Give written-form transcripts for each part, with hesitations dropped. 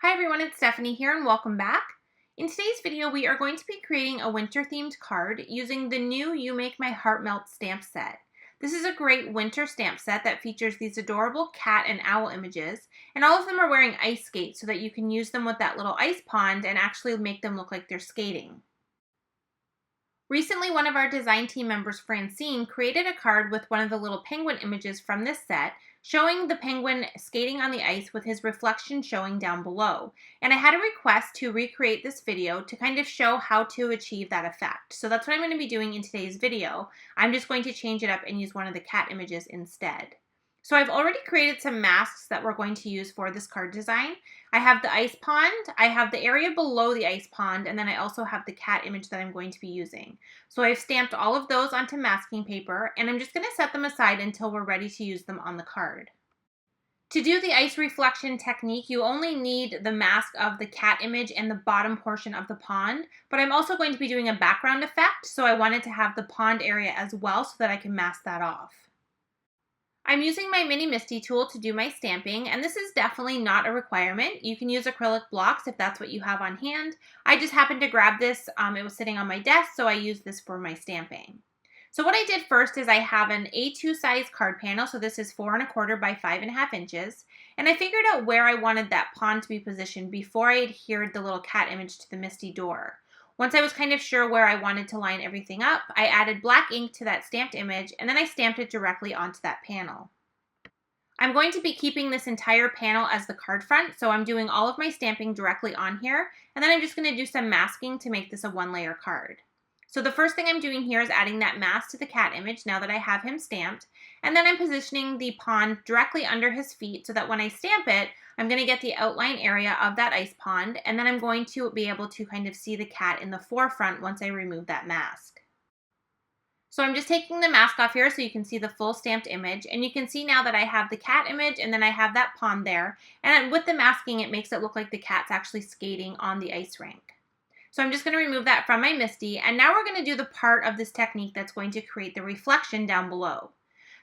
Hi everyone, it's Stephanie here and welcome back. In today's video, we are going to be creating a winter-themed card using the new You Make My Heart Melt stamp set. This is a great winter stamp set that features these adorable cat and owl images, and all of them are wearing ice skates so that you can use them with that little ice pond and actually make them look like they're skating. Recently, one of our design team members, Francine, created a card with one of the little penguin images from this set, showing the penguin skating on the ice with his reflection showing down below. And I had a request to recreate this video to kind of show how to achieve that effect. So that's what I'm going to be doing in today's video. I'm just going to change it up and use one of the cat images instead. So I've already created some masks that we're going to use for this card design. I have the ice pond, I have the area below the ice pond, and then I also have the cat image that I'm going to be using. So I've stamped all of those onto masking paper, and I'm just going to set them aside until we're ready to use them on the card. To do the ice reflection technique, you only need the mask of the cat image and the bottom portion of the pond, but I'm also going to be doing a background effect, so I wanted to have the pond area as well so that I can mask that off. I'm using my mini MISTI tool to do my stamping, and this is definitely not a requirement. You can use acrylic blocks if that's what you have on hand. I just happened to grab this. It was sitting on my desk, so I used this for my stamping. So what I did first is I have an A2 size card panel, so this is 4 1/4 by 5.5 inches, and I figured out where I wanted that pond to be positioned before I adhered the little cat image to the MISTI door. Once I was kind of sure where I wanted to line everything up, I added black ink to that stamped image, and then I stamped it directly onto that panel. I'm going to be keeping this entire panel as the card front, so I'm doing all of my stamping directly on here, and then I'm just going to do some masking to make this a one-layer card. So the first thing I'm doing here is adding that mask to the cat image now that I have him stamped, and then I'm positioning the pond directly under his feet so that when I stamp it, I'm going to get the outline area of that ice pond, and then I'm going to be able to kind of see the cat in the forefront once I remove that mask. So I'm just taking the mask off here so you can see the full stamped image, and you can see now that I have the cat image and then I have that pond there, and with the masking it makes it look like the cat's actually skating on the ice rink. So I'm just going to remove that from my MISTI, and now we're going to do the part of this technique that's going to create the reflection down below.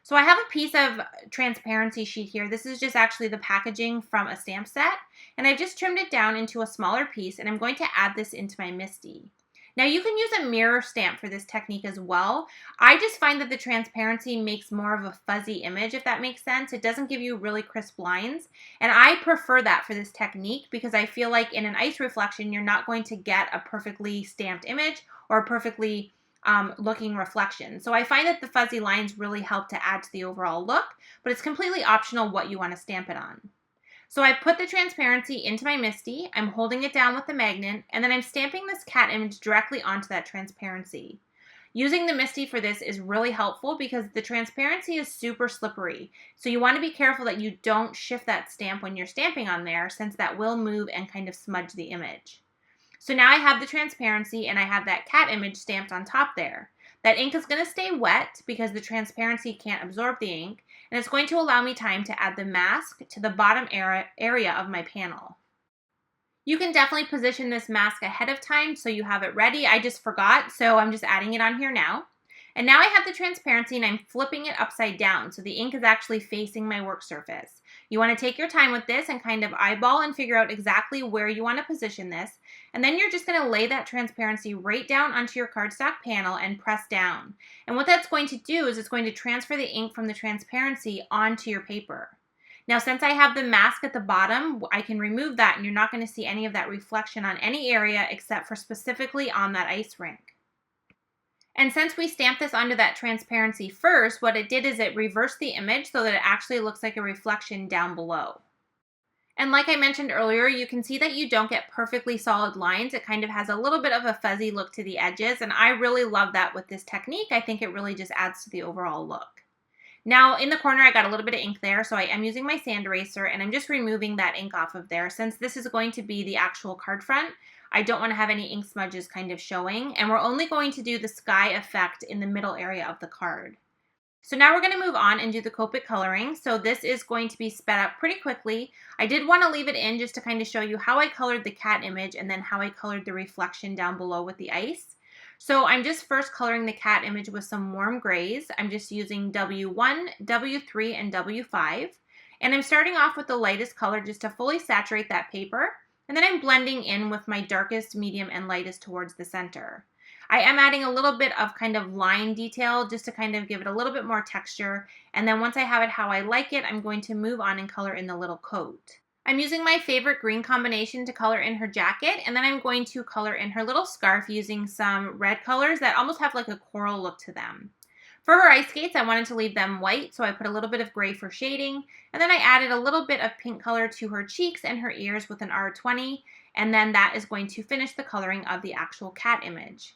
So I have a piece of transparency sheet here. This is just actually the packaging from a stamp set, and I've just trimmed it down into a smaller piece, and I'm going to add this into my MISTI. Now you can use a mirror stamp for this technique as well. I just find that the transparency makes more of a fuzzy image, if that makes sense. It doesn't give you really crisp lines, and I prefer that for this technique because I feel like in an ice reflection, you're not going to get a perfectly stamped image or a perfectly looking reflection. So I find that the fuzzy lines really help to add to the overall look, but it's completely optional what you want to stamp it on. So I put the transparency into my MISTI, I'm holding it down with the magnet, and then I'm stamping this cat image directly onto that transparency. Using the MISTI for this is really helpful because the transparency is super slippery. So you want to be careful that you don't shift that stamp when you're stamping on there, since that will move and kind of smudge the image. So now I have the transparency and I have that cat image stamped on top there. That ink is going to stay wet because the transparency can't absorb the ink, and it's going to allow me time to add the mask to the bottom area of my panel. You can definitely position this mask ahead of time so you have it ready. I just forgot, so I'm just adding it on here now. And now I have the transparency and I'm flipping it upside down so the ink is actually facing my work surface. You want to take your time with this and kind of eyeball and figure out exactly where you want to position this. And then you're just going to lay that transparency right down onto your cardstock panel and press down. And what that's going to do is it's going to transfer the ink from the transparency onto your paper. Now, since I have the mask at the bottom, I can remove that and you're not going to see any of that reflection on any area except for specifically on that ice rink. And since we stamped this onto that transparency first, what it did is it reversed the image so that it actually looks like a reflection down below. And like I mentioned earlier, you can see that you don't get perfectly solid lines. It kind of has a little bit of a fuzzy look to the edges, and I really love that with this technique. I think it really just adds to the overall look. Now in the corner I got a little bit of ink there, so I am using my sand eraser and I'm just removing that ink off of there. Since this is going to be the actual card front, I don't want to have any ink smudges kind of showing, and we're only going to do the sky effect in the middle area of the card. So now we're going to move on and do the Copic Coloring. So this is going to be sped up pretty quickly. I did want to leave it in just to kind of show you how I colored the cat image and then how I colored the reflection down below with the ice. So I'm just first coloring the cat image with some warm grays. I'm just using W1, W3, and W5. And I'm starting off with the lightest color just to fully saturate that paper. And then I'm blending in with my darkest, medium, and lightest towards the center. I am adding a little bit of kind of line detail just to kind of give it a little bit more texture. And then once I have it how I like it, I'm going to move on and color in the little coat. I'm using my favorite green combination to color in her jacket, and then I'm going to color in her little scarf using some red colors that almost have like a coral look to them. For her ice skates, I wanted to leave them white, so I put a little bit of gray for shading, and then I added a little bit of pink color to her cheeks and her ears with an R20, and then that is going to finish the coloring of the actual cat image.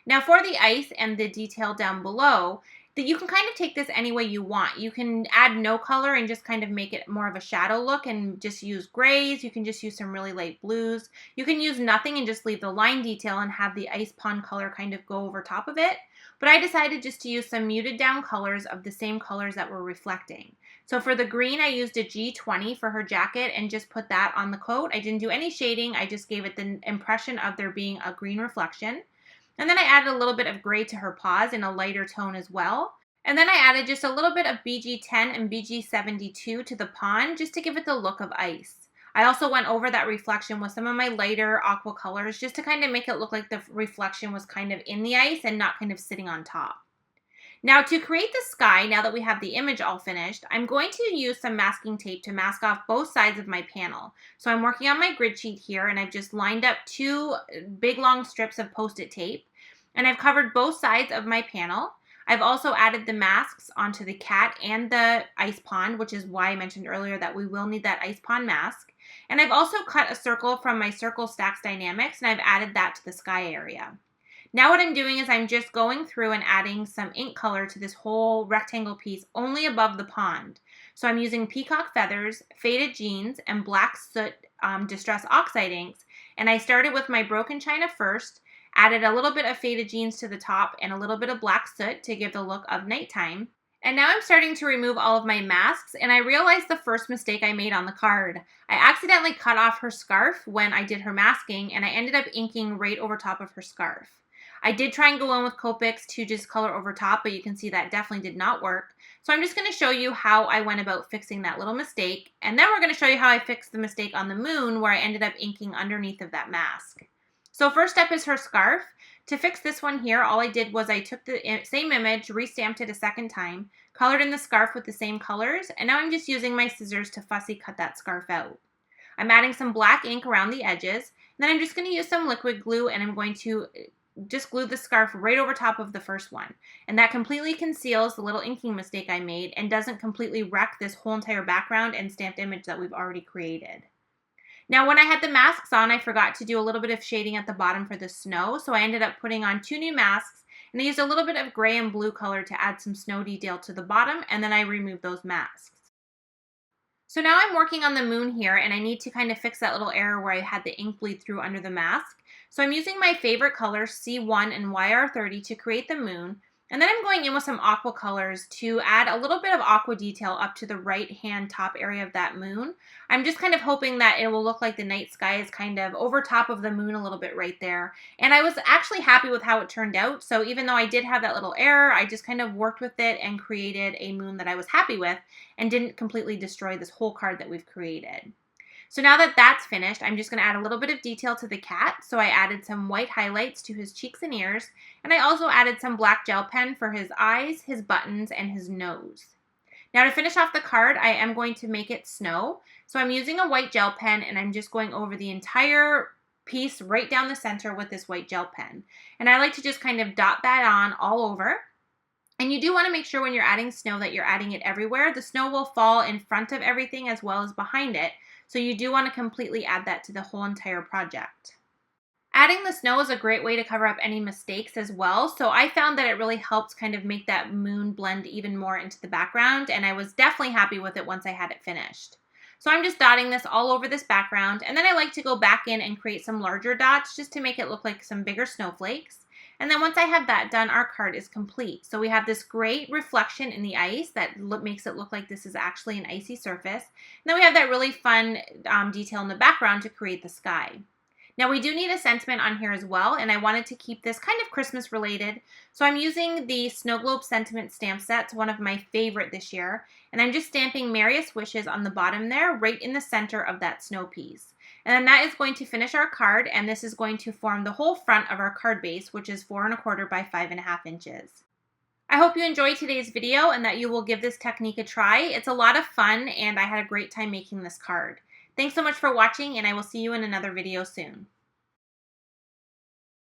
Now for the ice and the detail down below, that you can kind of take this any way you want. You can add no color and just kind of make it more of a shadow look and just use grays. You can just use some really light blues. You can use nothing and just leave the line detail and have the ice pond color kind of go over top of it. But I decided just to use some muted down colors of the same colors that were reflecting. So for the green, I used a G20 for her jacket and just put that on the coat. I didn't do any shading. I just gave it the impression of there being a green reflection. And then I added a little bit of gray to her paws in a lighter tone as well. And then I added just a little bit of BG10 and BG72 to the pond just to give it the look of ice. I also went over that reflection with some of my lighter aqua colors just to kind of make it look like the reflection was kind of in the ice and not kind of sitting on top. Now to create the sky, now that we have the image all finished, I'm going to use some masking tape to mask off both sides of my panel. So I'm working on my grid sheet here and I've just lined up 2 big long strips of Post-it tape. And I've covered both sides of my panel. I've also added the masks onto the cat and the ice pond, which is why I mentioned earlier that we will need that ice pond mask. And I've also cut a circle from my Circle Stacks Dynamics and I've added that to the sky area. Now what I'm doing is I'm just going through and adding some ink color to this whole rectangle piece only above the pond. So I'm using peacock feathers, faded jeans, and black soot distress oxide inks. And I started with my broken china first, added a little bit of faded jeans to the top and a little bit of black soot to give the look of nighttime. And now I'm starting to remove all of my masks, and I realized the first mistake I made on the card. I accidentally cut off her scarf when I did her masking, and I ended up inking right over top of her scarf. I did try and go in with Copics to just color over top, but you can see that definitely did not work. So I'm just going to show you how I went about fixing that little mistake, and then we're going to show you how I fixed the mistake on the moon where I ended up inking underneath of that mask. So first step is her scarf. To fix this one here, all I did was I took the same image, restamped it a second time, colored in the scarf with the same colors, and now I'm just using my scissors to fussy cut that scarf out. I'm adding some black ink around the edges, and then I'm just going to use some liquid glue and I'm going to just glue the scarf right over top of the first one. And that completely conceals the little inking mistake I made and doesn't completely wreck this whole entire background and stamped image that we've already created. Now when I had the masks on, I forgot to do a little bit of shading at the bottom for the snow, so I ended up putting on 2 new masks, and I used a little bit of gray and blue color to add some snow detail to the bottom, and then I removed those masks. So now I'm working on the moon here, and I need to kind of fix that little error where I had the ink bleed through under the mask. So I'm using my favorite colors, C1 and YR30, to create the moon. And then I'm going in with some aqua colors to add a little bit of aqua detail up to the right-hand top area of that moon. I'm just kind of hoping that it will look like the night sky is kind of over top of the moon a little bit right there. And I was actually happy with how it turned out. So even though I did have that little error, I just kind of worked with it and created a moon that I was happy with and didn't completely destroy this whole card that we've created. So now that that's finished, I'm just going to add a little bit of detail to the cat. So I added some white highlights to his cheeks and ears, and I also added some black gel pen for his eyes, his buttons, and his nose. Now to finish off the card, I am going to make it snow. So I'm using a white gel pen, and I'm just going over the entire piece right down the center with this white gel pen. And I like to just kind of dot that on all over. And you do want to make sure when you're adding snow that you're adding it everywhere. The snow will fall in front of everything as well as behind it. So you do want to completely add that to the whole entire project. Adding the snow is a great way to cover up any mistakes as well. So I found that it really helps kind of make that moon blend even more into the background. And I was definitely happy with it once I had it finished. So I'm just dotting this all over this background. And then I like to go back in and create some larger dots just to make it look like some bigger snowflakes. And then once I have that done, our card is complete. So we have this great reflection in the ice that makes it look like this is actually an icy surface. And then we have that really fun detail in the background to create the sky. Now we do need a sentiment on here as well, and I wanted to keep this kind of Christmas related. So I'm using the Snow Globe Sentiment stamp set. It's one of my favorite this year. And I'm just stamping Merriest Wishes on the bottom there, right in the center of that snow piece. And then that is going to finish our card, and this is going to form the whole front of our card base, which is 4 1/4 by 5 1/2 inches. I hope you enjoyed today's video and that you will give this technique a try. It's a lot of fun, and I had a great time making this card. Thanks so much for watching, and I will see you in another video soon.